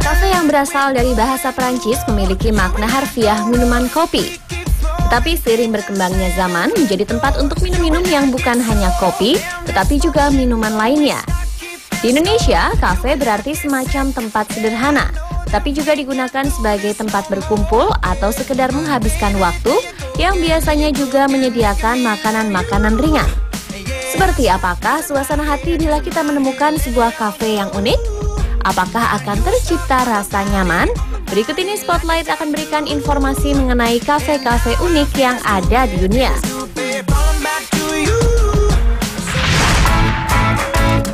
Kafe yang berasal dari bahasa Prancis memiliki makna harfiah minuman kopi. Tetapi seiring berkembangnya zaman menjadi tempat untuk minum-minum yang bukan hanya kopi, tetapi juga minuman lainnya. Di Indonesia, kafe berarti semacam tempat sederhana, tapi juga digunakan sebagai tempat berkumpul atau sekedar menghabiskan waktu yang biasanya juga menyediakan makanan-makanan ringan. Seperti apakah suasana hati bila kita menemukan sebuah kafe yang unik? Apakah akan tercipta rasa nyaman? Berikut ini Spotlight akan berikan informasi mengenai kafe-kafe unik yang ada di dunia.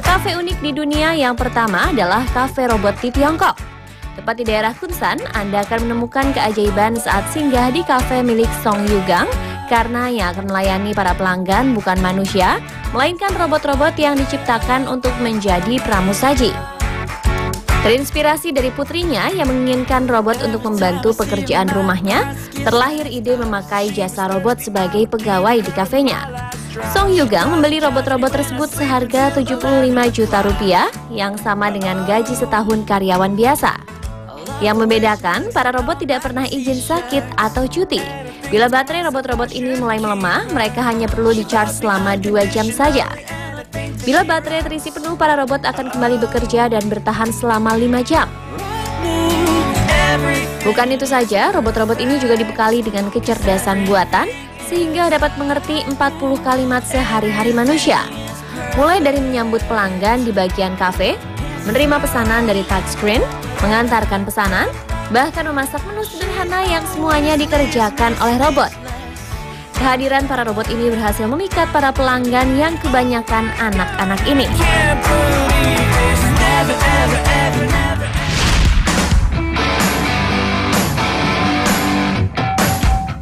Kafe unik di dunia yang pertama adalah kafe robot di Tiongkok. Tepat di daerah Kunsan, Anda akan menemukan keajaiban saat singgah di kafe milik Song Yugang, karena yang akan melayani para pelanggan bukan manusia, melainkan robot-robot yang diciptakan untuk menjadi pramusaji. Terinspirasi dari putrinya yang menginginkan robot untuk membantu pekerjaan rumahnya, terlahir ide memakai jasa robot sebagai pegawai di kafenya. Song Yugang membeli robot-robot tersebut seharga 75 juta rupiah, yang sama dengan gaji setahun karyawan biasa. Yang membedakan, para robot tidak pernah izin sakit atau cuti. Bila baterai robot-robot ini mulai melemah, mereka hanya perlu di-charge selama 2 jam saja. Bila baterai terisi penuh, para robot akan kembali bekerja dan bertahan selama 5 jam. Bukan itu saja, robot-robot ini juga dibekali dengan kecerdasan buatan, sehingga dapat mengerti 40 kalimat sehari-hari manusia. Mulai dari menyambut pelanggan di bagian kafe, menerima pesanan dari touchscreen, mengantarkan pesanan, bahkan memasak menu sederhana yang semuanya dikerjakan oleh robot. Kehadiran para robot ini berhasil memikat para pelanggan yang kebanyakan anak-anak ini.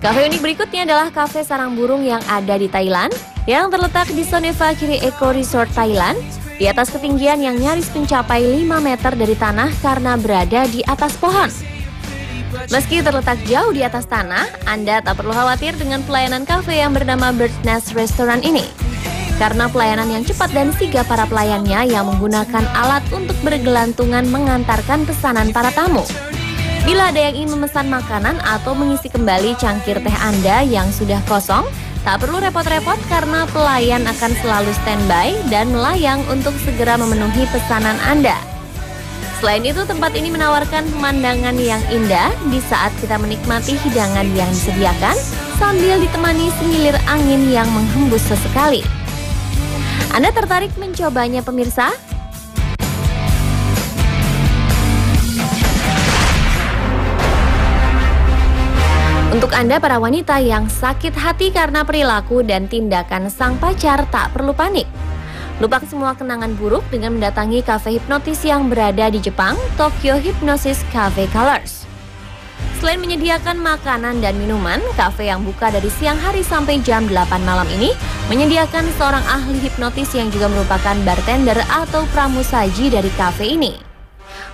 Kafe unik berikutnya adalah kafe sarang burung yang ada di Thailand, yang terletak di Soneva Kiri Eco Resort Thailand, di atas ketinggian yang nyaris mencapai 5 meter dari tanah karena berada di atas pohon. Meski terletak jauh di atas tanah, Anda tak perlu khawatir dengan pelayanan kafe yang bernama Bird's Nest Restaurant ini. Karena pelayanan yang cepat dan sigap para pelayannya yang menggunakan alat untuk bergelantungan mengantarkan pesanan para tamu. Bila ada yang ingin memesan makanan atau mengisi kembali cangkir teh Anda yang sudah kosong, tak perlu repot-repot karena pelayan akan selalu standby dan melayang untuk segera memenuhi pesanan Anda. Selain itu, tempat ini menawarkan pemandangan yang indah di saat kita menikmati hidangan yang disediakan sambil ditemani semilir angin yang menghembus sesekali. Anda tertarik mencobanya, pemirsa? Untuk Anda para wanita yang sakit hati karena perilaku dan tindakan sang pacar, tak perlu panik. Lupakan semua kenangan buruk dengan mendatangi kafe hipnotis yang berada di Jepang, Tokyo Hypnosis Cafe Colors. Selain menyediakan makanan dan minuman, kafe yang buka dari siang hari sampai jam 8 malam ini menyediakan seorang ahli hipnotis yang juga merupakan bartender atau pramusaji dari kafe ini.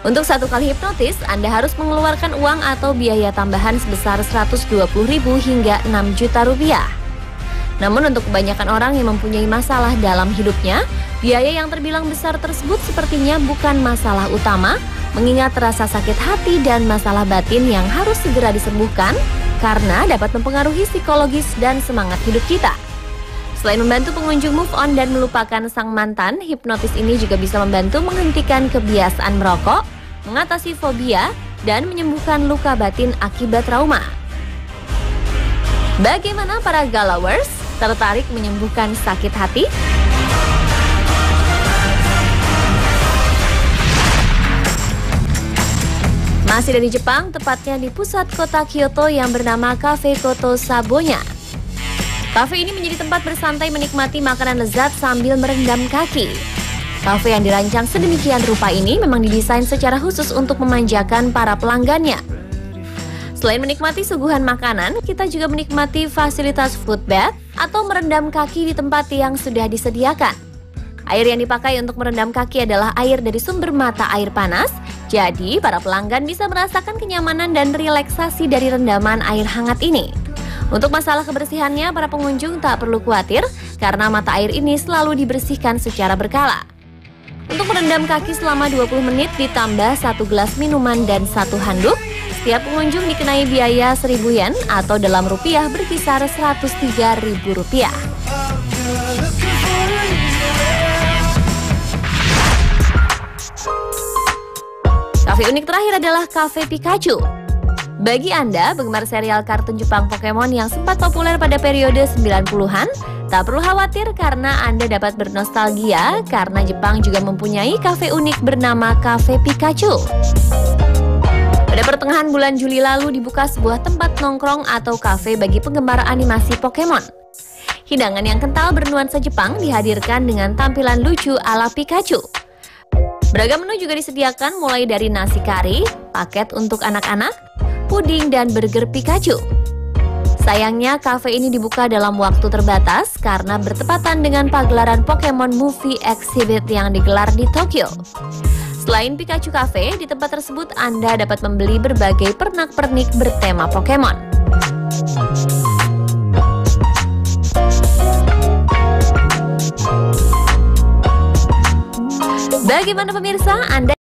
Untuk satu kali hipnotis, Anda harus mengeluarkan uang atau biaya tambahan sebesar 120.000 hingga 6 juta rupiah. Namun untuk kebanyakan orang yang mempunyai masalah dalam hidupnya, biaya yang terbilang besar tersebut sepertinya bukan masalah utama, mengingat rasa sakit hati dan masalah batin yang harus segera disembuhkan karena dapat mempengaruhi psikologis dan semangat hidup kita. Selain membantu pengunjung move on dan melupakan sang mantan, hipnotis ini juga bisa membantu menghentikan kebiasaan merokok, mengatasi fobia, dan menyembuhkan luka batin akibat trauma. Bagaimana para galawers? Tertarik menyembuhkan sakit hati? Masih dari Jepang, tepatnya di pusat kota Kyoto yang bernama Cafe Koto Sabonya. Kafe ini menjadi tempat bersantai menikmati makanan lezat sambil merendam kaki. Kafe yang dirancang sedemikian rupa ini memang didesain secara khusus untuk memanjakan para pelanggannya. Selain menikmati suguhan makanan, kita juga menikmati fasilitas food bath atau merendam kaki di tempat yang sudah disediakan. Air yang dipakai untuk merendam kaki adalah air dari sumber mata air panas, jadi para pelanggan bisa merasakan kenyamanan dan relaksasi dari rendaman air hangat ini. Untuk masalah kebersihannya, para pengunjung tak perlu khawatir karena mata air ini selalu dibersihkan secara berkala. Untuk merendam kaki selama 20 menit ditambah 1 gelas minuman dan 1 handuk, setiap pengunjung dikenai biaya 1.000 yen atau dalam rupiah berkisar Rp103.000. Kafe unik terakhir adalah Cafe Pikachu. Bagi Anda, penggemar serial kartun Jepang Pokemon yang sempat populer pada periode 90-an, tak perlu khawatir karena Anda dapat bernostalgia karena Jepang juga mempunyai kafe unik bernama Cafe Pikachu. Pada pertengahan bulan Juli lalu dibuka sebuah tempat nongkrong atau kafe bagi penggemar animasi Pokemon. Hidangan yang kental bernuansa Jepang dihadirkan dengan tampilan lucu ala Pikachu. Beragam menu juga disediakan mulai dari nasi kari, paket untuk anak-anak, puding, dan burger Pikachu. Sayangnya, kafe ini dibuka dalam waktu terbatas karena bertepatan dengan pagelaran Pokemon Movie Exhibit yang digelar di Tokyo. Selain Pikachu Cafe, di tempat tersebut Anda dapat membeli berbagai pernak-pernik bertema Pokemon. Bagaimana pemirsa? Anda